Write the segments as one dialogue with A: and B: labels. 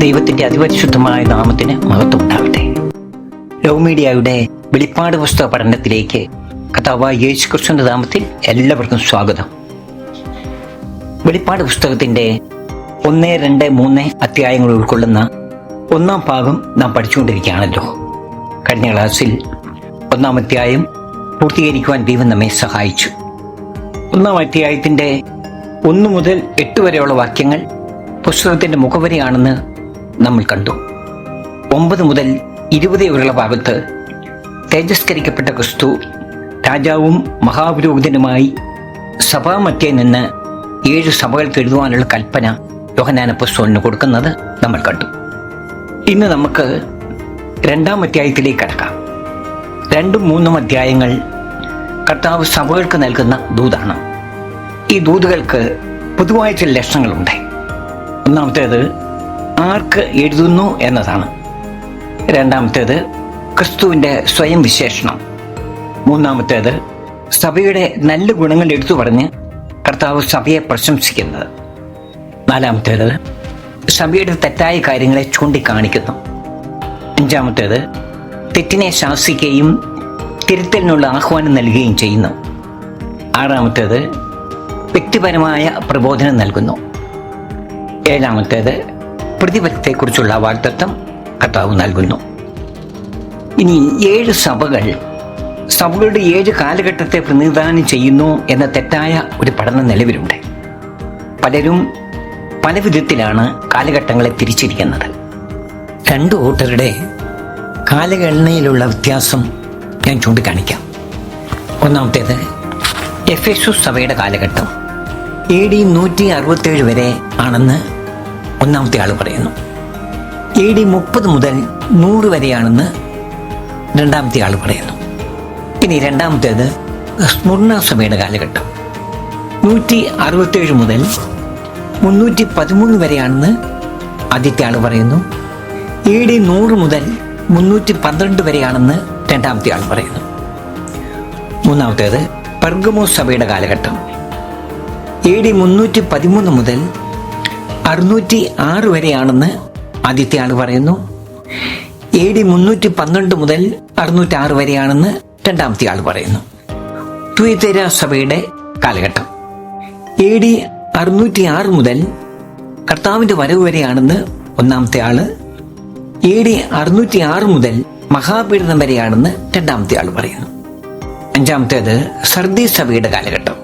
A: ദൈവത്തിന്റെ അതിപരിശുദ്ധമായ നാമത്തിന് മഹത്വം ഉണ്ടാവട്ടെ. ലവ് മീഡിയയുടെ വെളിപ്പാട് പുസ്തക പഠനത്തിലേക്ക് കർത്താവായ യേശു ക്രിസ്തുവിന്റെ നാമത്തിൽ എല്ലാവർക്കും സ്വാഗതം. വെളിപ്പാട് പുസ്തകത്തിന്റെ 1, 2, 3 അധ്യായങ്ങൾ ഉൾക്കൊള്ളുന്ന 1-ാം ഭാഗം നാം പഠിച്ചുകൊണ്ടിരിക്കുകയാണല്ലോ. കഴിഞ്ഞ ക്ലാസ്സിൽ 1-ാം അധ്യായം പൂർത്തീകരിക്കുവാൻ ദൈവം നമ്മെ സഹായിച്ചു. 1-ാം അധ്യായത്തിന്റെ 1 മുതൽ 8 വരെയുള്ള വാക്യങ്ങൾ പുസ്തകത്തിന്റെ മുഖവരിയാണെന്ന് നമ്മൾ കണ്ടു. 9 മുതൽ 20 വരെയുള്ള ഭാഗത്ത് തേജസ്കരിക്കപ്പെട്ട ക്രിസ്തു രാജാവും മഹാപുരോഹിതനുമായി സഭാമധ്യയിൽ നിന്ന് 7 സഭകൾക്ക് എഴുതുവാനുള്ള കൽപ്പന യോഹന്നാൻ അപ്പോസ്തലന് കൊടുക്കുന്നത് നമ്മൾ കണ്ടു. ഇന്ന് നമുക്ക് 2-ാം അധ്യായത്തിലേക്ക് കടക്കാം. 2ഉം 3ഉം അധ്യായങ്ങൾ കർത്താവ് സഭകൾക്ക് നൽകുന്ന ദൂതാണ്. ഈ ദൂതുകൾക്ക് പൊതുവായ ചില ലക്ഷണങ്ങളുണ്ട്. ഒന്നാമത്തേത് ആർക്ക് എഴുതുന്നു എന്നതാണ്. രണ്ടാമത്തേത് ക്രിസ്തുവിന്റെ സ്വയം വിശേഷണം. മൂന്നാമത്തേത് സഭയുടെ നല്ല ഗുണങ്ങൾ എടുത്തു പറഞ്ഞ് കർത്താവ് സഭയെ പ്രശംസിക്കുന്നത്. നാലാമത്തേത് സഭയുടെ തെറ്റായ കാര്യങ്ങളെ ചൂണ്ടിക്കാണിക്കുന്നു. അഞ്ചാമത്തേത് തെറ്റിനെ ശാസിക്കുകയും തിരുത്തലിനുള്ള ആഹ്വാനം നൽകുകയും ചെയ്യുന്നു. ആറാമത്തേത് വ്യക്തിപരമായ പ്രബോധനം നൽകുന്നു. ഏഴാമത്തേത് പ്രതിഫലത്തെക്കുറിച്ചുള്ള വാഗ്ദത്തം കർത്താവ് നൽകുന്നു. ഇനി 7 സഭകളുടെ 7 കാലഘട്ടത്തെ പ്രതിനിധാനം ചെയ്യുന്നു എന്ന തെറ്റായ ഒരു പഠനം നിലവിലുണ്ട്. പലരും പല വിധത്തിലാണ് കാലഘട്ടങ്ങളെ തിരിച്ചിരിക്കുന്നത്. 2 കൂട്ടരുടെ കാലഗണനയിലുള്ള വ്യത്യാസം ഞാൻ ചൂണ്ടിക്കാണിക്കാം. ഒന്നാമത്തേത് എഫേസസ് സഭയുടെ കാലഘട്ടം AD 167 വരെ ആണെന്ന് ഒന്നാമത്തെ ആൾ പറയുന്നു. AD 30 മുതൽ 100 വരെയാണെന്ന് രണ്ടാമത്തെ ആൾ പറയുന്നു. ഇനി രണ്ടാമത്തേത് സ്മുർണ സഭയുടെ കാലഘട്ടം 167 മുതൽ 313 വരെയാണെന്ന് ആദ്യത്തെ ആൾ പറയുന്നു. AD 100 മുതൽ 312 വരെയാണെന്ന് രണ്ടാമത്തെ ആൾ പറയുന്നു. മൂന്നാമത്തേത് പെർഗമോസ് സഭയുടെ കാലഘട്ടം AD 313 മുതൽ 606 വരെയാണെന്ന് ആദ്യത്തെ ആൾ പറയുന്നു. AD 312 മുതൽ 606 വരെയാണെന്ന് രണ്ടാമത്തെ ആൾ പറയുന്നു. തുയതൈര സഭയുടെ കാലഘട്ടം AD 606 മുതൽ കർത്താവിന്റെ വരവ് വരെയാണെന്ന് ഒന്നാമത്തെ ആള്. AD 606 മുതൽ മഹാപീഡനം വരെയാണെന്ന് രണ്ടാമത്തെ ആൾ പറയുന്നു. അഞ്ചാമത്തേത് സർദീസ് സഭയുടെ കാലഘട്ടം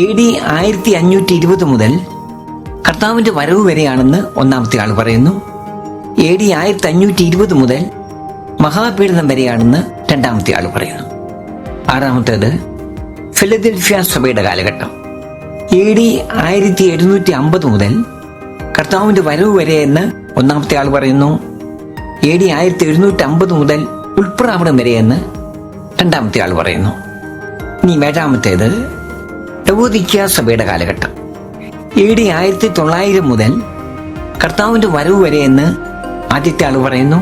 A: AD 1520 മുതൽ കർത്താവിന്റെ വരവ് വരെയാണെന്ന് ഒന്നാമത്തെ ആൾ പറയുന്നു. AD 1520 മുതൽ മഹാപീഡനം വരെയാണെന്ന് രണ്ടാമത്തെ ആൾ പറയുന്നു. ആറാമത്തേത് ഫിലദൽഫിയ സഭയുടെ കാലഘട്ടം AD 1750 മുതൽ കർത്താവിന്റെ വരവ് വരെയെന്ന് ഒന്നാമത്തെ ആൾ പറയുന്നു. AD 1750 മുതൽ ഉൾപ്രാവണം വരെയെന്ന് രണ്ടാമത്തെ ആൾ പറയുന്നു. ഇനി ഏഴാമത്തേത് ലവോദിക്യ സഭയുടെ കാലഘട്ടം AD 1900 മുതൽ കർത്താവിന്റെ വരവ് വരെയെന്ന് ആദ്യത്തെ ആൾ പറയുന്നു.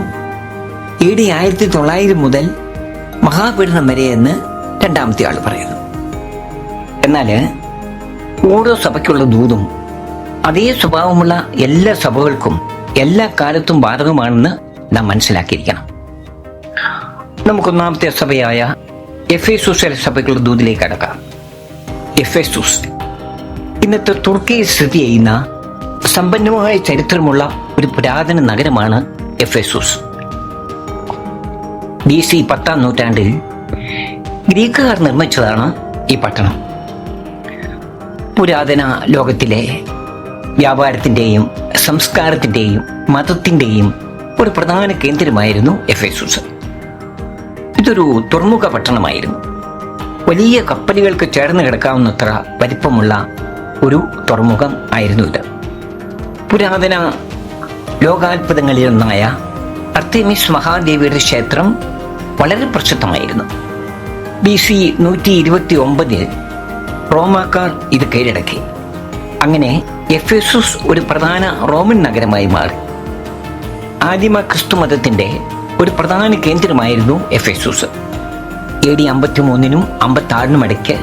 A: AD 1900 മുതൽ മഹാപീഡനം വരെയെന്ന് രണ്ടാമത്തെ ആൾ പറയുന്നു. എന്നാൽ ഓരോ സഭയ്ക്കുള്ള ദൂതും അതേ സ്വഭാവമുള്ള എല്ലാ സഭകൾക്കും എല്ലാ കാലത്തും ബാധകമാണെന്ന് നാം മനസ്സിലാക്കിയിരിക്കണം. നമുക്കൊന്നാമത്തെ സഭയായ എഫേസുസ് സഭയ്ക്കുള്ള ദൂതിലേക്ക് കടക്കാം. എഫേസുസ് ഇന്നത്തെ തുർക്കിയിൽ സ്ഥിതി ചെയ്യുന്ന സമ്പന്നമായ ചരിത്രമുള്ള ഒരു പുരാതന നഗരമാണ് എഫേസുസ്. BC 10-ാം നൂറ്റാണ്ടിൽ ഗ്രീക്കുകാർ നിർമ്മിച്ചതാണ് ഈ പട്ടണം. പുരാതന ലോകത്തിലെ വ്യാപാരത്തിന്റെയും സംസ്കാരത്തിന്റെയും മതത്തിന്റെയും ഒരു പ്രധാന കേന്ദ്രമായിരുന്നു എഫേസുസ്. ഇതൊരു തുറമുഖ പട്ടണമായിരുന്നു. വലിയ കപ്പലുകൾക്ക് ചേർന്ന് കിടക്കാവുന്നത്ര വലിപ്പമുള്ള ഒരു തുറമുഖം ആയിരുന്നു ഇത്. പുരാതന ലോകാത്ഭുതങ്ങളിലൊന്നായ അർത്തേമിസ് മഹാദേവിയുടെ ക്ഷേത്രം വളരെ പ്രസിദ്ധമായിരുന്നു. BC 129 റോമാക്കാർ ഇത് കീഴടക്കി. അങ്ങനെ എഫേസുസ് ഒരു പ്രധാന റോമൻ നഗരമായി മാറി. ആദിമ ക്രിസ്തു മതത്തിന്റെ ഒരു പ്രധാന കേന്ദ്രമായിരുന്നു എഫേസുസ്. AD 53-നും 56-നും ഇടയ്ക്ക്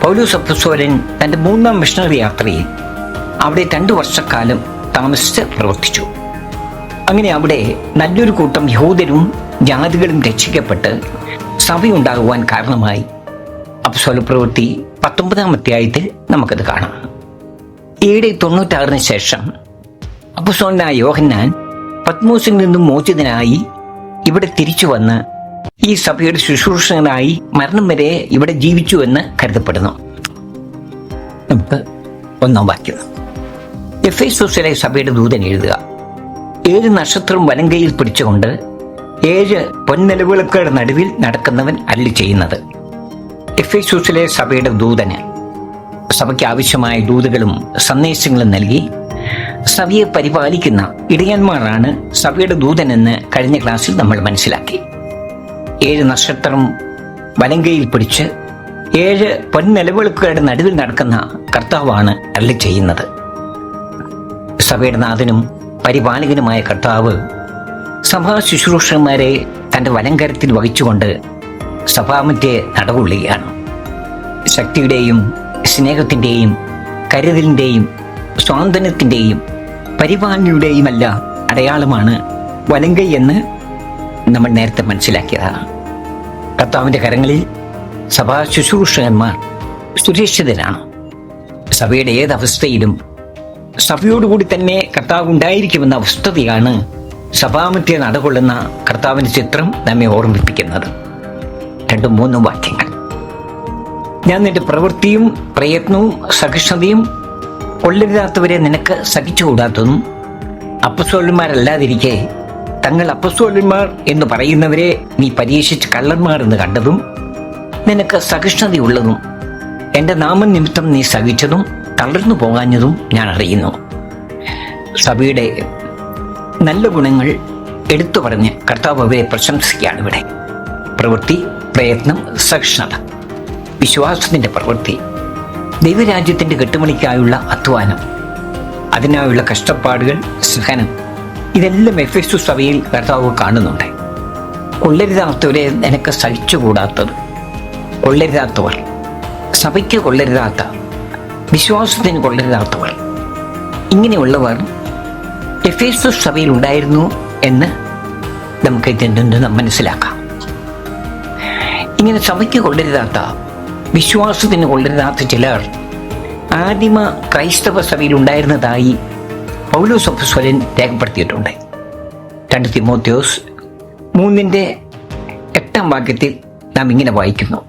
A: പൗലോസ് അപ്പോസ്തലൻ തന്റെ 3-ാം മിഷണറി യാത്രയിൽ അവിടെ 2 വർഷക്കാലം താമസിച്ച് പ്രവർത്തിച്ചു. അങ്ങനെ അവിടെ നല്ലൊരു കൂട്ടം യഹൂദരും ജാതികളും രക്ഷിക്കപ്പെട്ട് സഭയുണ്ടാകുവാൻ കാരണമായി. അപ്പോസ്തല പ്രവൃത്തി 19-ാം അധ്യായത്തിൽ നമുക്കത് കാണാം. AD 96 ശേഷം അപ്പോസ്തലനായ യോഹന്നാൻ പത്മോസിൽ നിന്നും മോചിതനായി ഇവിടെ തിരിച്ചു വന്ന് ഈ സഭയുടെ ശുശ്രൂഷകനായി മരണം വരെ ഇവിടെ ജീവിച്ചു എന്ന് കരുതപ്പെടുന്നു. നമുക്ക് 1-ാം വാക്യം. എഫേസോസിലെ സഭയുടെ ദൂതൻ എഴുതുക: 7 നക്ഷത്രം വലങ്കയിൽ പിടിച്ചുകൊണ്ട് 7 പൊൻനിലവിളക്കുകളുടെ നടുവിൽ നടക്കുന്നവൻ അരുളി ചെയ്യുന്നത്. എഫേസോസിലെ സഭയുടെ ദൂതന് സഭയ്ക്ക് ആവശ്യമായ ദൂതുകളും സന്ദേശങ്ങളും നൽകി സഭയെ പരിപാലിക്കുന്ന ഇടയന്മാരാണ് സഭയുടെ ദൂതനെന്ന് കഴിഞ്ഞ ക്ലാസ്സിൽ നമ്മൾ മനസ്സിലാക്കി. 7 നക്ഷത്രം വലങ്കയിൽ പിടിച്ച് 7 പൊൻനിലവിളക്കുകളുടെ നടുവിൽ നടക്കുന്ന കർത്താവാണ് അരുളി ചെയ്യുന്നത്. സഭയുടെ നാഥനും പരിപാലകനുമായ കർത്താവ് സഭാ ശുശ്രൂഷകന്മാരെ തൻ്റെ വലങ്കരത്തിൽ വഹിച്ചുകൊണ്ട് സഭാമധ്യേ നടകൊള്ളുകയാണ്. ശക്തിയുടെയും സ്നേഹത്തിൻ്റെയും കരുതലിൻ്റെയും സ്വാതന്ത്ര്യത്തിൻ്റെയും പരിപാലനയുടെയുമല്ല അടയാളമാണ് വലങ്കൈ എന്ന് നമ്മൾ നേരത്തെ മനസ്സിലാക്കിയതാണ്. കർത്താവിൻ്റെ കരങ്ങളിൽ സഭാ ശുശ്രൂഷകന്മാർ സുരക്ഷിതരാണ്. സഭയുടെ ഏതവസ്ഥയിലും സഭയോടുകൂടി തന്നെ കർത്താവ് ഉണ്ടായിരിക്കുമെന്ന വസ്തുതയാണ് സഭാമധ്യേ നടകൊള്ളുന്ന കർത്താവിൻ്റെ ചിത്രം നമ്മെ ഓർമ്മിപ്പിക്കുന്നത്. 2-3 വാക്യങ്ങൾ. ഞാൻ നിന്റെ പ്രവൃത്തിയും പ്രയത്നവും സഹിഷ്ണുതയും കൊള്ളരുതാത്തവരെ നിനക്ക് സഹിച്ചുകൂടാത്തതും അപ്പസ്തോലന്മാരല്ലാതിരിക്കെ തങ്ങൾ അപ്പസ്തോലന്മാർ എന്ന് പറയുന്നവരെ നീ പരീക്ഷിച്ച് കള്ളന്മാർ എന്ന് കണ്ടതും നിനക്ക് സഹിഷ്ണുതയുള്ളതും എൻ്റെ നാമനിമിത്തം നീ സഹിച്ചതും തളർന്നു പോകാഞ്ഞതും ഞാൻ അറിയുന്നു. സഭയുടെ നല്ല ഗുണങ്ങൾ എടുത്തു പറഞ്ഞ് കർത്താവ് അവരെ പ്രശംസിക്കുകയാണ് ഇവിടെ. പ്രവൃത്തി, പ്രയത്നം, സഹിഷ്ണുത, വിശ്വാസത്തിൻ്റെ പ്രവൃത്തി, ദൈവരാജ്യത്തിൻ്റെ കെട്ടുമണിക്കായുള്ള അധ്വാനം, അതിനായുള്ള കഷ്ടപ്പാടുകൾ, സഹനം, ഇതെല്ലാം എഫേസു സഭയിൽ കർത്താവ് കാണുന്നുണ്ട്. കൊള്ളരുതാത്തവരെ നിനക്ക് സഹിച്ചുകൂടാത്തത്, കൊള്ളരുതാത്തവർ, സഭയ്ക്ക് കൊള്ളരുതാത്ത, വിശ്വാസത്തിന് കൊള്ളരുതാത്തവർ, ഇങ്ങനെയുള്ളവർ എഫേസു സഭയിൽ ഉണ്ടായിരുന്നു എന്ന് നമുക്ക് ഇതിൽ നിന്ന് മനസ്സിലാക്കാം. ഇങ്ങനെ സഭയ്ക്ക് കൊള്ളരുതാത്ത, വിശ്വാസത്തിന് കൊള്ളരുതാത്ത ചിലർ ആദിമ ക്രൈസ്തവ സഭയിൽ ഉണ്ടായിരുന്നതായി പൗലോസ് അപ്പോസ്തലൻ രേഖപ്പെടുത്തിയിട്ടുണ്ട്. 2 തിമോഥെയോസ് 3-8 വാക്യത്തിൽ നാം ഇങ്ങനെ വായിക്കുന്നു: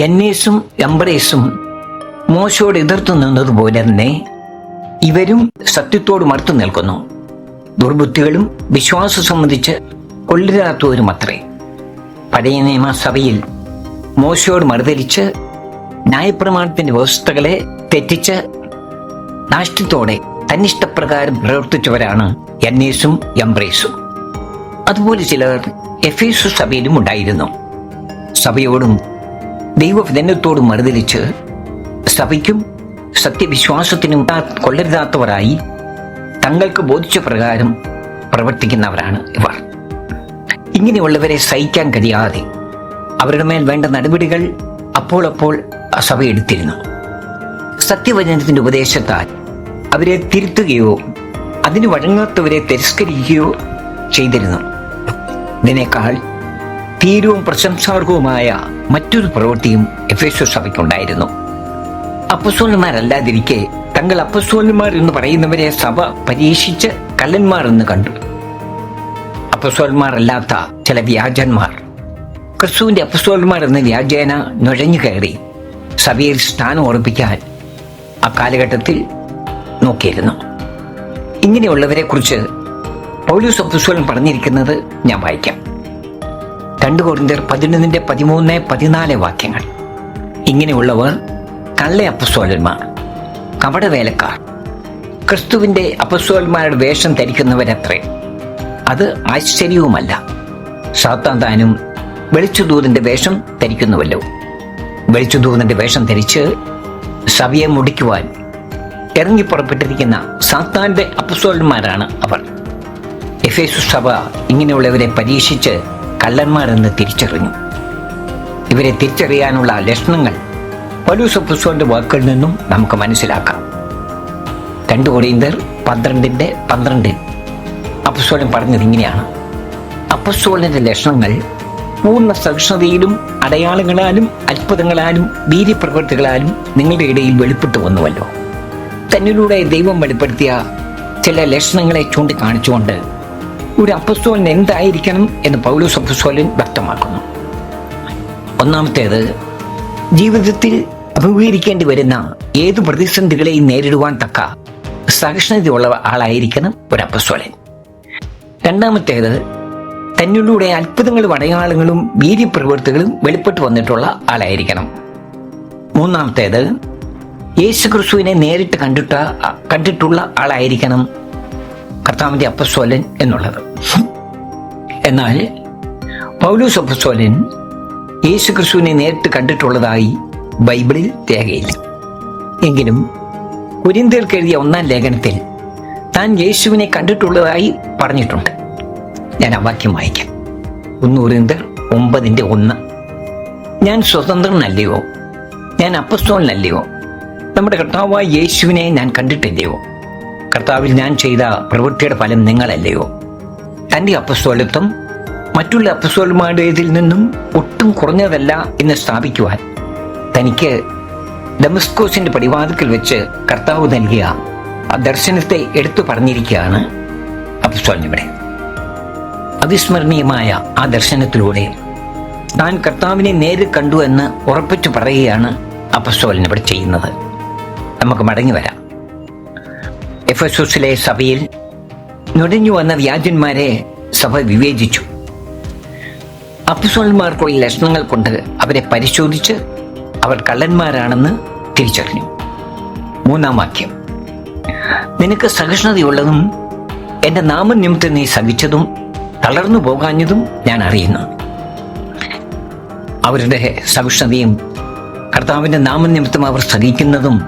A: യന്നേസും യംബ്രേസും മോശയോട് എതിർത്തു നിന്നതുപോലെ തന്നെ ഇവരും സത്യത്തോട് മറുത്തു നിൽക്കുന്നു. ദുർബുദ്ധികളും വിശ്വാസം സംബന്ധിച്ച് കൊള്ളരുതാത്തവരും അത്രേ. പഴയ നിയമ സഭയിൽ മോശയോട് മറുതലിച്ച് ന്യായപ്രമാണത്തിന്റെ വ്യവസ്ഥകളെ തെറ്റിച്ച് നാഷ്ട്യത്തോടെ തന്നിഷ്ടപ്രകാരം പ്രവർത്തിച്ചവരാണ് യന്നേസും യംബ്രേസും. അതുപോലെ ചിലർ എഫേസു സഭയിലും ഉണ്ടായിരുന്നു. സഭയോടും ദൈവവചനത്തോടും മറുതലിച്ച് സഭയ്ക്കും സത്യവിശ്വാസത്തിനും കൊള്ളരുതാത്തവരായി തങ്ങൾക്ക് ബോധിച്ച പ്രകാരം പ്രവർത്തിക്കുന്നവരാണ് ഇവർ. ഇങ്ങനെയുള്ളവരെ സഹിക്കാൻ കഴിയാതെ അവരുടെ മേൽ വേണ്ട നടപടികൾ അപ്പോൾ സഭ എടുത്തിരുന്നു. സത്യവചനത്തിന്റെ ഉപദേശത്താൽ അവരെ തിരുത്തുകയോ അതിന് വഴങ്ങാത്തവരെ തിരസ്കരിക്കുകയോ ചെയ്തിരുന്നു. ഇതിനേക്കാൾ തീരവും പ്രശംസാർഹവുമായ മറ്റൊരു പ്രവൃത്തിയും എഫേസു സഭയ്ക്കുണ്ടായിരുന്നു. അപ്പസ്തോലന്മാരല്ലാതിരിക്കെ തങ്ങൾ അപ്പസ്തോലന്മാർ എന്ന് പറയുന്നവരെ സഭ പരീക്ഷിച്ച് കള്ളന്മാർ എന്ന് കണ്ടു. അപ്പസ്തോലന്മാരല്ലാത്ത ചില വ്യാജന്മാർ ക്രിസ്തുവിന്റെ അപ്പസ്തോലന്മാർ എന്ന വ്യാജേന നുഴഞ്ഞു കയറി സഭയിൽ സ്ഥാനം ഉറപ്പിക്കാൻ ആ കാലഘട്ടത്തിൽ നോക്കിയിരുന്നു. ഇങ്ങനെയുള്ളവരെ കുറിച്ച് പൗലോസ് അപ്പോസ്തലൻ പറഞ്ഞിരിക്കുന്നത് ഞാൻ വായിക്കാം. 2 കൊരിന്ത്യർ 11-13-14 വാക്യങ്ങൾ. ഇങ്ങനെയുള്ളവർ കള്ള അപ്പസ്തോലന്മാർ, കപടവേലക്കാർ, ക്രിസ്തുവിന്റെ അപ്പസ്തോലന്മാരുടെ വേഷം ധരിക്കുന്നവരത്രേ. അത് ആശ്ചര്യവുമല്ല. സാത്താൻ താനും വെളിച്ചദൂതന്റെ വേഷം ധരിക്കുന്നുവല്ലോ. വെളിച്ചദൂതന്റെ വേഷം ധരിച്ച് സഭയെ മുടിക്കുവാൻ ഇറങ്ങിപ്പുറപ്പെട്ടിരിക്കുന്ന സാത്താന്റെ അപ്പസ്തോലന്മാരാണ് അവർ. എഫേസു സഭ ഇങ്ങനെയുള്ളവരെ പരീക്ഷിച്ച് കള്ളന്മാരെന്ന് തിരിച്ചറിഞ്ഞു. ഇവരെ തിരിച്ചറിയാനുള്ള ലക്ഷണങ്ങൾ പൗലോസ് അപ്പോസ്തലന്റെ വാക്കുകളിൽ നിന്നും നമുക്ക് മനസ്സിലാക്കാം. 2 കൊരിന്ത്യർ 12:12 അപ്പസ്തോലൻ പറഞ്ഞത് ഇങ്ങനെയാണ്: അപ്പസ്തോലന്റെ ലക്ഷണങ്ങൾ പൂർണ്ണ സഹിഷ്ണുതയിലും അടയാളങ്ങളാലും അത്ഭുതങ്ങളാലും വീര്യപ്രവൃത്തികളാലും നിങ്ങളുടെ ഇടയിൽ വെളിപ്പെട്ടു വന്നുവല്ലോ. തന്നിലൂടെ ദൈവം വെളിപ്പെടുത്തിയ ചില ലക്ഷണങ്ങളെ ചൂണ്ടിക്കാണിച്ചുകൊണ്ട് ഒരു അപ്പസ്തോലൻ എന്തായിരിക്കണം എന്ന് പൗലോസ് അപ്പസ്തോലൻ വ്യക്തമാക്കുന്നു. ഒന്നാമത്തേത്, ജീവിതത്തിൽ അഭിമുഖീകരിക്കേണ്ടി വരുന്ന ഏതു പ്രതിസന്ധികളെയും നേരിടുവാൻ തക്ക സഹിഷ്ണുതയുള്ള ആളായിരിക്കണം ഒരു അപ്പസ്തോലൻ. രണ്ടാമത്തേത്, തന്നിലൂടെ അത്ഭുതങ്ങളും അടയാളങ്ങളും വീര്യപ്രവൃത്തികളും വെളിപ്പെട്ടു വന്നിട്ടുള്ള ആളായിരിക്കണം. മൂന്നാമത്തേത്, യേശുക്രിസ്തുവിനെ നേരിട്ട് കണ്ടിട്ടുള്ള ആളായിരിക്കണം കർത്താവിന്റെ അപ്പസ്തോലൻ എന്നുള്ളത്. എന്നാൽ പൗലോസ് അപ്പസ്തോലൻ യേശുക്രിസ്തുവിനെ നേരിട്ട് കണ്ടിട്ടുള്ളതായി ബൈബിളിൽ രേഖയില്ല. എങ്കിലും കൊരിന്ത്യർക്ക് എഴുതിയ 1-ാം ലേഖനത്തിൽ താൻ യേശുവിനെ കണ്ടിട്ടുള്ളതായി പറഞ്ഞിട്ടുണ്ട്. ഞാൻ ആ വാക്യം വായിക്കാം. 1 കൊരിന്ത്യർ 9:1. ഞാൻ സ്വതന്ത്രനല്ലയോ? ഞാൻ അപ്പസ്തോലനല്ലയോ? നമ്മുടെ കർത്താവായ യേശുവിനെ ഞാൻ കണ്ടിട്ടില്ലയോ? കർത്താവിൽ ഞാൻ ചെയ്ത പ്രവൃത്തിയുടെ ഫലം നിങ്ങളല്ലയോ? തൻ്റെ അപ്പസ്തോലത്വം മറ്റുള്ള അപ്പസ്തോലന്മാരുടേതിൽ നിന്നും ഒട്ടും കുറഞ്ഞതല്ല എന്ന് സ്ഥാപിക്കുവാൻ തനിക്ക് ദമസ്കോസിന്റെ പടിവാതിക്കൽ വെച്ച് കർത്താവ് നൽകിയ ആ ദർശനത്തെ എടുത്തു പറഞ്ഞിരിക്കുകയാണ് അപ്പസ്തോലൻ ഇവിടെ. അവിസ്മരണീയമായ ആ ദർശനത്തിലൂടെ താൻ കർത്താവിനെ നേരിൽ കണ്ടു എന്ന് ഉറപ്പിച്ചു പറയുകയാണ് അപ്പസ്തോലൻ ഇവിടെ ചെയ്യുന്നത്. നമുക്ക് മടങ്ങി വരാം. എഫെസോസിലെ സഭയിൽ നുഴഞ്ഞു വന്ന വ്യാജന്മാരെ സഭ വിവേചിച്ചു. അപ്പസ്തോലന്മാർക്കുള്ള ലക്ഷണങ്ങൾ കൊണ്ട് അവരെ പരിശോധിച്ച് അവർ കള്ളന്മാരാണെന്ന് തിരിച്ചറിഞ്ഞു. 3-ാം വാക്യം, നിനക്ക് സഹിഷ്ണുതയുള്ളതും എൻ്റെ നാമനിമിത്തം നീ സഹിച്ചതും തളർന്നു പോകാഞ്ഞതും ഞാൻ അറിയുന്നു. അവരുടെ സഹിഷ്ണുതയും കർത്താവിൻ്റെ നാമനിമിത്തം അവർ സഹിക്കുന്നതും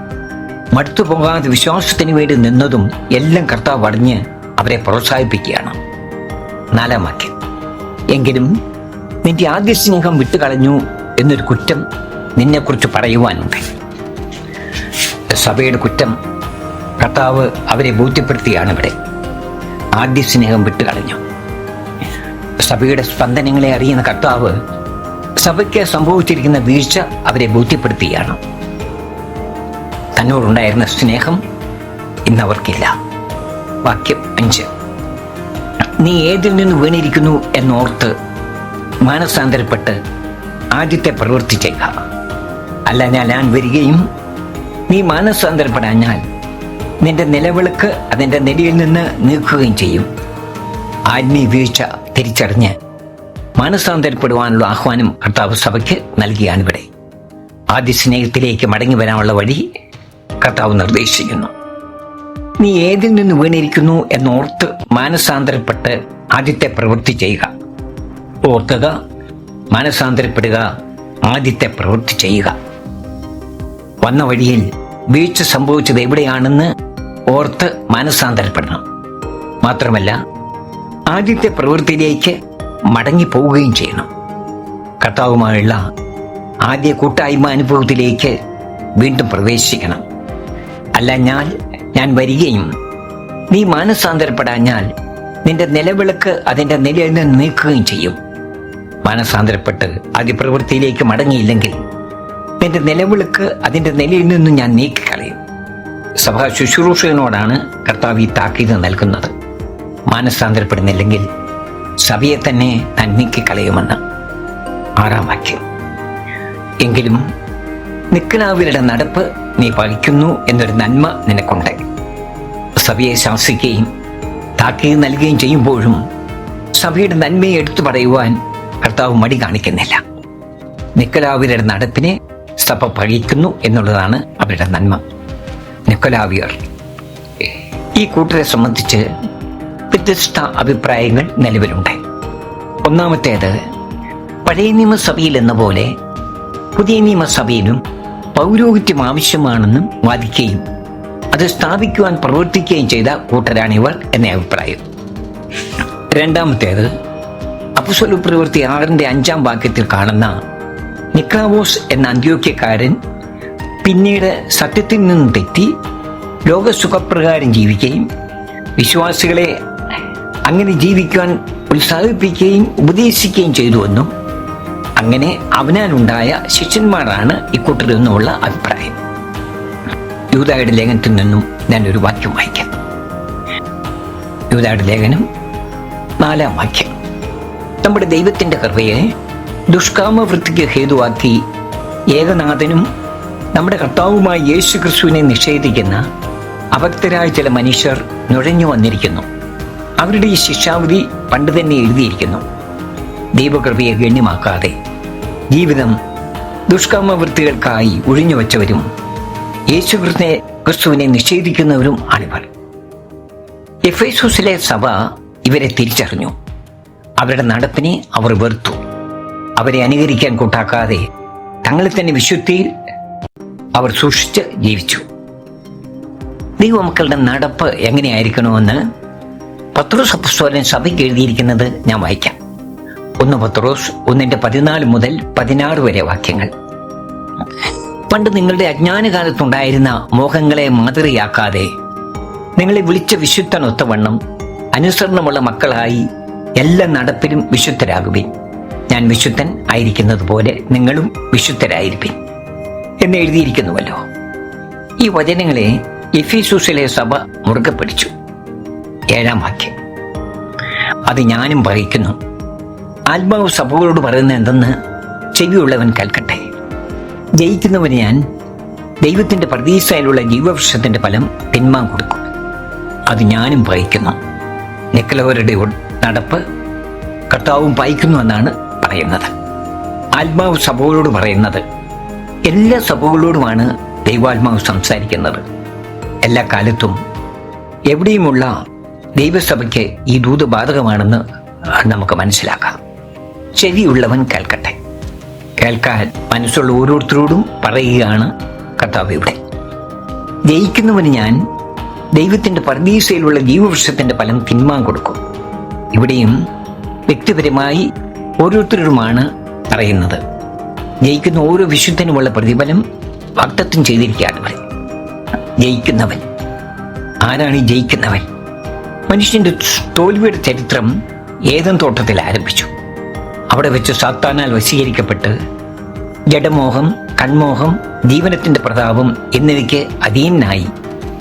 A: മടുത്തു പോകാതെ വിശ്വാസത്തിന് വേണ്ടി നിന്നതും എല്ലാം കർത്താവ് അറിഞ്ഞ് അവരെ പ്രോത്സാഹിപ്പിക്കുകയാണ്. 4-ാം വാക്യം, എങ്കിലും നിന്റെ ആദ്യ സ്നേഹം വിട്ടുകളഞ്ഞു എന്നൊരു കുറ്റം നിന്നെക്കുറിച്ച് പറയുവാനുണ്ട്. സഭയുടെ കുറ്റം കർത്താവ് അവരെ ബോധ്യപ്പെടുത്തിയാണ് ഇവിടെ. ആദ്യ സ്നേഹം വിട്ടുകളഞ്ഞു. സഭയുടെ സ്പന്ദനങ്ങളെ അറിയുന്ന കർത്താവ് സഭയ്ക്ക് സംഭവിച്ചിരിക്കുന്ന വീഴ്ച അവരെ ബോധ്യപ്പെടുത്തുകയാണ്. തന്നോടുണ്ടായിരുന്ന സ്നേഹം ഇന്നവർക്കില്ല. വാക്യം 5, നീ ഏതിൽ നിന്ന് വീണിരിക്കുന്നു എന്നോർത്ത് മാനസാന്തരപ്പെട്ട് ആദ്യത്തെ പ്രവൃത്തി ചെയ്യുക. അല്ല ഞാൻ വരികയും നീ മാനസാന്തരപ്പെടാഞ്ഞാൽ നിന്റെ നിലവിളക്ക് അതിൻ്റെ നിലയിൽ നിന്ന് നീക്കുകയും ചെയ്യും. ആത്മീയ വീഴ്ച തിരിച്ചറിഞ്ഞ് മാനസാന്തരപ്പെടുവാനുള്ള ആഹ്വാനം കർത്താവ് സഭയ്ക്ക് നൽകിയാണ് ഇവിടെ. ആദ്യ സ്നേഹത്തിലേക്ക് മടങ്ങി വരാനുള്ള വഴി കർത്താവ് നിർദ്ദേശിക്കുന്നു. നീ ഏതിൽ നിന്ന് വീണിരിക്കുന്നു എന്നോർത്ത് മാനസാന്തരപ്പെട്ട് ആദ്യത്തെ പ്രവൃത്തി ചെയ്യുക. ഓർക്കുക, മാനസാന്തരപ്പെടുക, ആദ്യത്തെ പ്രവൃത്തി ചെയ്യുക. വന്ന വഴിയിൽ വീഴ്ച സംഭവിച്ചത് എവിടെയാണെന്ന് ഓർത്ത് മാനസാന്തരപ്പെടണം. മാത്രമല്ല ആദ്യത്തെ പ്രവൃത്തിയിലേക്ക് മടങ്ങിപ്പോവുകയും ചെയ്യണം. കർത്താവുമായുള്ള ആദ്യ കൂട്ടായ്മ അനുഭവത്തിലേക്ക് വീണ്ടും പ്രവേശിക്കണം. അല്ല ഞാൻ വരികയും നീ മാനസാന്തരപ്പെടാഞ്ഞാൽ നിന്റെ നിലവിളക്ക് അതിൻ്റെ നിലയിൽ നിന്ന് നീക്കുകയും ചെയ്യും. മാനസാന്തരപ്പെട്ട് ആദ്യ പ്രവൃത്തിയിലേക്ക് മടങ്ങിയില്ലെങ്കിൽ നിന്റെ നിലവിളക്ക് അതിൻ്റെ നിലയിൽ നിന്നും ഞാൻ നീക്കിക്കളയും. സഭാ ശുശ്രൂഷകനോടാണ് കർത്താവ് ഈ താക്കീത് നൽകുന്നത്. മാനസാന്തരപ്പെടുന്നില്ലെങ്കിൽ സഭയെ തന്നെ താൻ നീക്കിക്കളയുമെന്ന്. 6-ാം വാക്യം, എങ്കിലും നിക്കലാവിരുടെ നടപ്പ് നീ പഴിക്കുന്നു എന്നൊരു നന്മ നിനക്കുണ്ട്. സഭയെ ശാസിക്കുകയും താക്കീത് നൽകുകയും ചെയ്യുമ്പോഴും സഭയുടെ നന്മയെ എടുത്തു പറയുവാൻ കർത്താവ് മടി കാണിക്കുന്നില്ല. നിക്കലാവിയരുടെ നടപ്പിനെ സഭ പഴിക്കുന്നു എന്നുള്ളതാണ് അവരുടെ നന്മ. നിക്കലാവിയർ, ഈ കൂട്ടരെ സംബന്ധിച്ച് വ്യത്യസ്ത അഭിപ്രായങ്ങൾ നിലവിലുണ്ട്. ഒന്നാമത്തേത്, പഴയ നിയമസഭയിൽ എന്ന പോലെ പുതിയ നിയമസഭയിലും പൗരോഹിത്യം ആവശ്യമാണെന്നും വാദിക്കുകയും അത് സ്ഥാപിക്കുവാൻ പ്രവർത്തിക്കുകയും ചെയ്ത കൂട്ടരാണിവർ എന്ന അഭിപ്രായം. രണ്ടാമത്തേത്, അപ്പോസ്തല പ്രവൃത്തി 6-ന്റെ 5-ാം കാണുന്ന നിക്കാവോസ് എന്ന അന്ത്യോക്യക്കാരൻ പിന്നീട് സത്യത്തിൽ നിന്നും തെറ്റി ലോകസുഖപ്രകാരം ജീവിക്കുകയും വിശ്വാസികളെ അങ്ങനെ ജീവിക്കുവാൻ ഉത്സാഹിപ്പിക്കുകയും ഉപദേശിക്കുകയും ചെയ്തുവെന്നും അങ്ങനെ അവനാലുണ്ടായ ശിഷ്യന്മാരാണ് ഇക്കൂട്ടരെന്നുമുള്ള അഭിപ്രായം. യൂദായുടെ ലേഖനത്തിൽ നിന്നും ഞാൻ ഒരു വാക്യം വായിക്കാം. യൂദായുടെ ലേഖനം 4-ാം വാക്യം. നമ്മുടെ ദൈവത്തിന്റെ കൃപയെ ദുഷ്കാമവൃത്തിക്ക് ഹേതുവാക്കി ഏകനാഥനും നമ്മുടെ കർത്താവുമായ യേശു ക്രിസ്തുവിനെ നിഷേധിക്കുന്ന അഭക്തരായ ചില മനുഷ്യർ നുഴഞ്ഞു വന്നിരിക്കുന്നു. അവരുടെ ഈ ശിക്ഷാവിധി പണ്ട് തന്നെ എഴുതിയിരിക്കുന്നു. ദൈവകൃപയെ ഗണ്യമാക്കാതെ ജീവിതം ദുഷ്കാമവൃത്തികൾക്കായി ഒഴിഞ്ഞുവച്ചവരും യേശു ക്രിസ്തുവിനെ നിഷേധിക്കുന്നവരും ആണിവർ. എഫേസൂസിലെ സഭ ഇവരെ തിരിച്ചറിഞ്ഞു. അവരുടെ നടപ്പിനെ അവർ വെറുത്തു. അവരെ അനുകരിക്കാൻ കൂട്ടാക്കാതെ തങ്ങളെ തന്നെ വിശുദ്ധിയിൽ അവർ സൂക്ഷിച്ച് ജീവിച്ചു. ദൈവമക്കളുടെ നടപ്പ് എങ്ങനെയായിരിക്കണമെന്ന് പത്രോസ് അപ്പോസ്തലൻ സഭയ്ക്ക് എഴുതിയിരിക്കുന്നത് ഞാൻ വായിക്കാം. 1 പത്രോസ് 1:14 മുതൽ 16 വരെ വാക്യങ്ങൾ. പണ്ട് നിങ്ങളുടെ അജ്ഞാനകാലത്തുണ്ടായിരുന്ന മോഹങ്ങളെ മാതൃകയാക്കാതെ നിങ്ങളെ വിളിച്ച വിശുദ്ധനൊത്തവണ്ണം അനുസരണമുള്ള മക്കളായി എല്ലാ നടപ്പിലും വിശുദ്ധരാകുവിൻ. ഞാൻ വിശുദ്ധൻ ആയിരിക്കുന്നത് പോലെ നിങ്ങളും വിശുദ്ധരായിരിപ്പിൻ എന്ന് എഴുതിയിരിക്കുന്നുവല്ലോ. ഈ വചനങ്ങളെ എഫീസൂസിലെ സഭ മുറുകെ പിടിച്ചു. 7-ാം വാക്യം. അത് ഞാനും പറയിക്കുന്നു, ആത്മാവ് സഭകളോട് പറയുന്നത് എന്തെന്ന് ചെവിയുള്ളവൻ കേൾക്കട്ടെ. ജയിക്കുന്നവന് ഞാൻ ദൈവത്തിന്റെ പ്രതീക്ഷയിലുള്ള ജീവവൃക്ഷത്തിന്റെ ഫലം തിന്മാൻ കൊടുക്കും. അത് ഞാനും പായിക്കുന്നു. നിക്കലവരുടെ നടപ്പ് കർത്താവും പായിക്കുന്നു എന്നാണ് പറയുന്നത്. ആത്മാവ് സഭകളോട് പറയുന്നത്. എല്ലാ സഭകളോടുമാണ് ദൈവാത്മാവ് സംസാരിക്കുന്നത്. എല്ലാ കാലത്തും എവിടെയുമുള്ള ദൈവസഭയ്ക്ക് ഈ ദൂത് ബാധകമാണെന്ന് നമുക്ക് മനസ്സിലാക്കാം. ചെവിയുള്ളവൻ കേൾക്കട്ടെ. കേൾക്കാൻ മനസ്സുള്ള ഓരോരുത്തരോടും പറയുകയാണ് കർത്താവ് ഇവിടെ. ജയിക്കുന്നവന് ഞാൻ ദൈവത്തിന്റെ പരദീസയിലുള്ള ജീവവൃക്ഷത്തിന്റെ ഫലം തിന്മാൻ കൊടുക്കും. ഇവിടെയും വ്യക്തിപരമായി ഓരോരുത്തരുമാണ് പറയുന്നത്. ജയിക്കുന്ന ഓരോ വിശുദ്ധനുമുള്ള പ്രതിഫലം വാഗ്ദത്തം ചെയ്തിരിക്കുകയാണ് ഇവിടെ. ജയിക്കുന്നവൻ ആരാണ്? ഈ ജയിക്കുന്നവൻ മനുഷ്യന്റെ തോൽവിയുടെ ചരിത്രം ഏദൻ തോട്ടത്തിൽ ആരംഭിച്ചു. അവിടെ വെച്ച് സാത്താനാൽ വശീകരിക്കപ്പെട്ട് ജഡമോഹം, കൺമോഹം, ജീവനത്തിന്റെ പ്രതാപം എന്നിവയ്ക്ക് അധീനനായി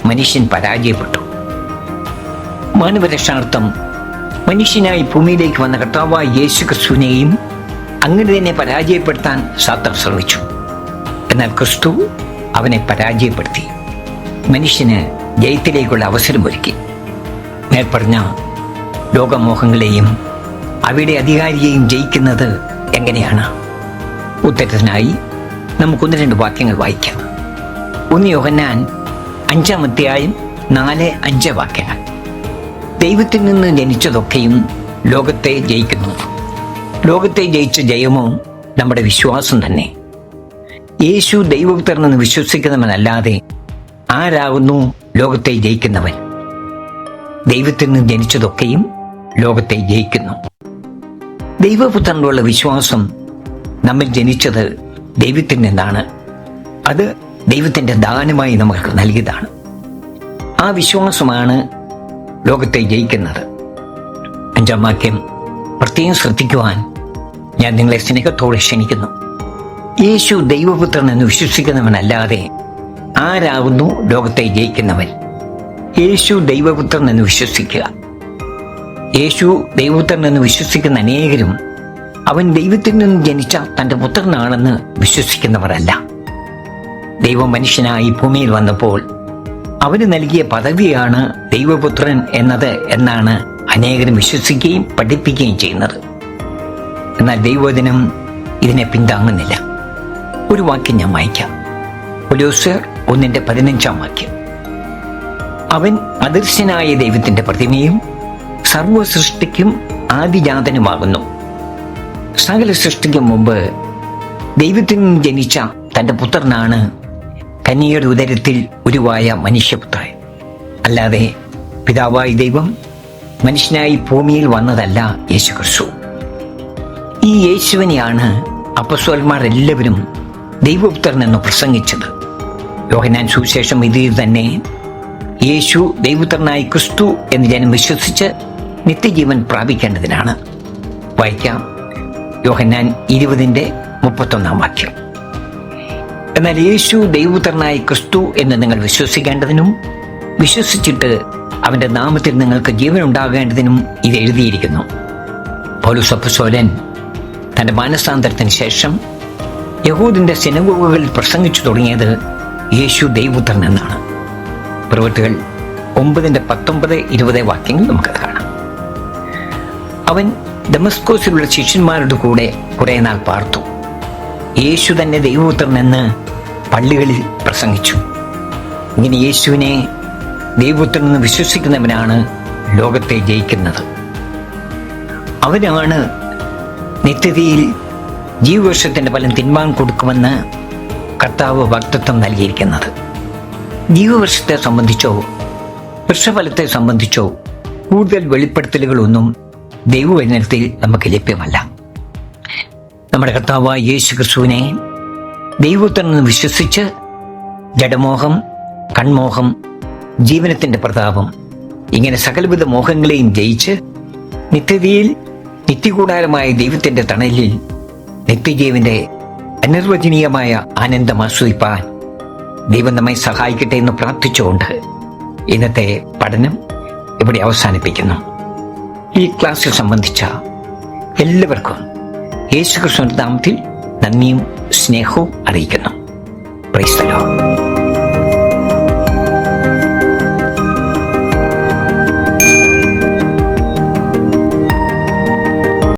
A: മനുഷ്യൻ പരാജയപ്പെട്ടു. മാനവരക്ഷാർത്ഥം മനുഷ്യനായി ഭൂമിയിലേക്ക് വന്ന കർത്താവായ യേശു ക്രിസ്തുവിനെയും അങ്ങനെ തന്നെ പരാജയപ്പെടുത്താൻ സാത്താൻ ശ്രമിച്ചു. എന്നാൽ ക്രിസ്തു അവനെ പരാജയപ്പെടുത്തി മനുഷ്യന് ജയത്തിലേക്കുള്ള അവസരമൊരുക്കി. മേൽപ്പറഞ്ഞ ലോകമോഹങ്ങളെയും അവയുടെ അധികാരിയെയും ജയിക്കുന്നത് എങ്ങനെയാണ്? ഉത്തരത്തിനായി നമുക്ക് 1-2 വാക്യങ്ങൾ വായിക്കാം. 1 യോഹന്നാൻ 5-ാം അധ്യായം 4-5 വാക്യങ്ങൾ. ദൈവത്തിൽ നിന്ന് ജനിച്ചതൊക്കെയും ലോകത്തെ ജയിക്കുന്നു. ലോകത്തെ ജയിച്ച ജയമോ നമ്മുടെ വിശ്വാസം തന്നെ. യേശു ദൈവപുത്രനെന്ന് വിശ്വസിക്കുന്നവനല്ലാതെ ആരാകുന്നു ലോകത്തെ ജയിക്കുന്നവൻ? ദൈവത്തിൽ നിന്ന് ജനിച്ചതൊക്കെയും ലോകത്തെ ജയിക്കുന്നു. ദൈവപുത്രനുള്ള വിശ്വാസം നമ്മൾ ജനിച്ചത് ദൈവത്തിൽ നിന്നാണ്. അത് ദൈവത്തിന്റെ ദാനമായി നമുക്ക് നൽകിയതാണ്. ആ വിശ്വാസമാണ് ലോകത്തെ ജയിക്കുന്നത്. 5-ാം വാക്യം പ്രത്യേകം ശ്രദ്ധിക്കുവാൻ ഞാൻ നിങ്ങളെ സ്നേഹത്തോടെ ക്ഷണിക്കുന്നു. യേശു ദൈവപുത്രൻ എന്ന് വിശ്വസിക്കുന്നവനല്ലാതെ ആരാകുന്നു ലോകത്തെ ജയിക്കുന്നവൻ? യേശു ദൈവപുത്രൻ എന്ന് വിശ്വസിക്കുക. യേശു ദൈവപുത്രൻ എന്ന് വിശ്വസിക്കുന്ന അനേകരും അവൻ ദൈവത്തിൽ നിന്ന് ജനിച്ച തൻ്റെ പുത്രനാണെന്ന് വിശ്വസിക്കുന്നവരല്ല. ദൈവം മനുഷ്യനായി ഭൂമിയിൽ വന്നപ്പോൾ അവന് നൽകിയ പദവിയാണ് ദൈവപുത്രൻ എന്നാണ് അനേകരും വിശ്വസിക്കുകയും പഠിപ്പിക്കുകയും ചെയ്യുന്നത്. എന്നാൽ ദൈവവചനം ഇതിനെ പിന്താങ്ങുന്നില്ല. ഒരു വാക്യം ഞാൻ വായിക്കാം. കൊലോസ്യർ 1:15 വാക്യം. അവൻ അദൃശ്യനായ ദൈവത്തിന്റെ പ്രതിമയും സർവ സൃഷ്ടിക്കും ആദിജാതനുമാകുന്നു. സകല സൃഷ്ടിക്കും മുമ്പ് ദൈവത്തിൽ നിന്ന് ജനിച്ച തൻ്റെ പുത്രനാണ് കന്യകയുടെ ഉദരത്തിൽ ഉരുവായ മനുഷ്യപുത്രൻ. അല്ലാതെ പിതാവായ ദൈവം മനുഷ്യനായി ഭൂമിയിൽ വന്നതല്ല യേശു ക്രിസ്തു. ഈ യേശുവിനെയാണ് അപ്പോസ്തലന്മാർ എല്ലാവരും ദൈവപുത്രൻ എന്ന് പ്രസംഗിച്ചത്. യോഹന്നാൻ സുവിശേഷം ഇതിൽ തന്നെ യേശു ദൈവപുത്രനായ ക്രിസ്തു എന്ന് ജനം വിശ്വസിച്ച് നിത്യജീവൻ പ്രാപിക്കേണ്ടതിനാണ്. വായിക്കാം, യോഹന്നാൻ 20:31. എന്നാൽ യേശു ദൈവപുത്രനായ ക്രിസ്തു എന്ന് നിങ്ങൾ വിശ്വസിക്കേണ്ടതിനും വിശ്വസിച്ചിട്ട് അവന്റെ നാമത്തിൽ നിങ്ങൾക്ക് ജീവൻ ഉണ്ടാകേണ്ടതിനും ഇത് എഴുതിയിരിക്കുന്നു. പൗലോസ് അപ്പോസ്തലൻ തന്റെ മാനസാന്തരത്തിന് ശേഷം യഹൂദിന്റെ സിനഗോഗുകളിൽ പ്രസംഗിച്ചു തുടങ്ങിയത് യേശു ദൈവപുത്രൻ എന്നാണ്. പ്രവൃത്തികൾ 9:19-20 വാക്യങ്ങൾ നമുക്ക് കാണാം. അവൻ ദമസ്കോസിലുള്ള ശിഷ്യന്മാരുടെ കൂടെ കുറെ നാൾ പാർത്തു. യേശു തന്നെ ദൈവപുത്രൻ എന്ന് പള്ളികളിൽ പ്രസംഗിച്ചു. ഇങ്ങനെ യേശുവിനെ ദൈവപുത്രൻ എന്ന് വിശ്വസിക്കുന്നവനാണ് ലോകത്തെ ജയിക്കുന്നത്. അവനാണ് നിത്യതയിൽ ജീവവൃക്ഷത്തിന്റെ ഫലം തിന്മാൻ കൊടുക്കുമെന്ന് കർത്താവ് വാഗ്ദത്തം നൽകിയിരിക്കുന്നത്. ജീവവൃക്ഷത്തെ സംബന്ധിച്ചോ വൃക്ഷഫലത്തെ സംബന്ധിച്ചോ കൂടുതൽ വെളിപ്പെടുത്തലുകളൊന്നും ദൈവവചനത്തിൽ നമുക്ക് ലഭ്യമല്ല. നമ്മുടെ കർത്താവായ യേശു ക്രിസ്തുവിനെ ദൈവപുത്രൻ എന്ന് വിശ്വസിച്ച് ജഡമോഹം, കൺമോഹം, ജീവനത്തിന്റെ പ്രതാപം ഇങ്ങനെ സകലവിധ മോഹങ്ങളെയും ജയിച്ച് നിത്യതയിൽ നിത്യകൂടാരമായ ദൈവത്തിന്റെ തണലിൽ നിത്യജീവന്റെ അനിർവചനീയമായ ആനന്ദം ആസ്വദിപ്പാൻ ദൈവം നമ്മെ സഹായിക്കട്ടെ എന്ന് പ്രാർത്ഥിച്ചുകൊണ്ട് ഇന്നത്തെ പഠനം ഇവിടെ അവസാനിപ്പിക്കുന്നു. ഈ ക്ലാസ്സിൽ സംബന്ധിച്ച എല്ലാവർക്കും യേശുക്രിസ്തുവിന്റെ നാമത്തിൽ നന്ദിയും സ്നേഹവും അറിയിക്കുന്നു. Praise the Lord.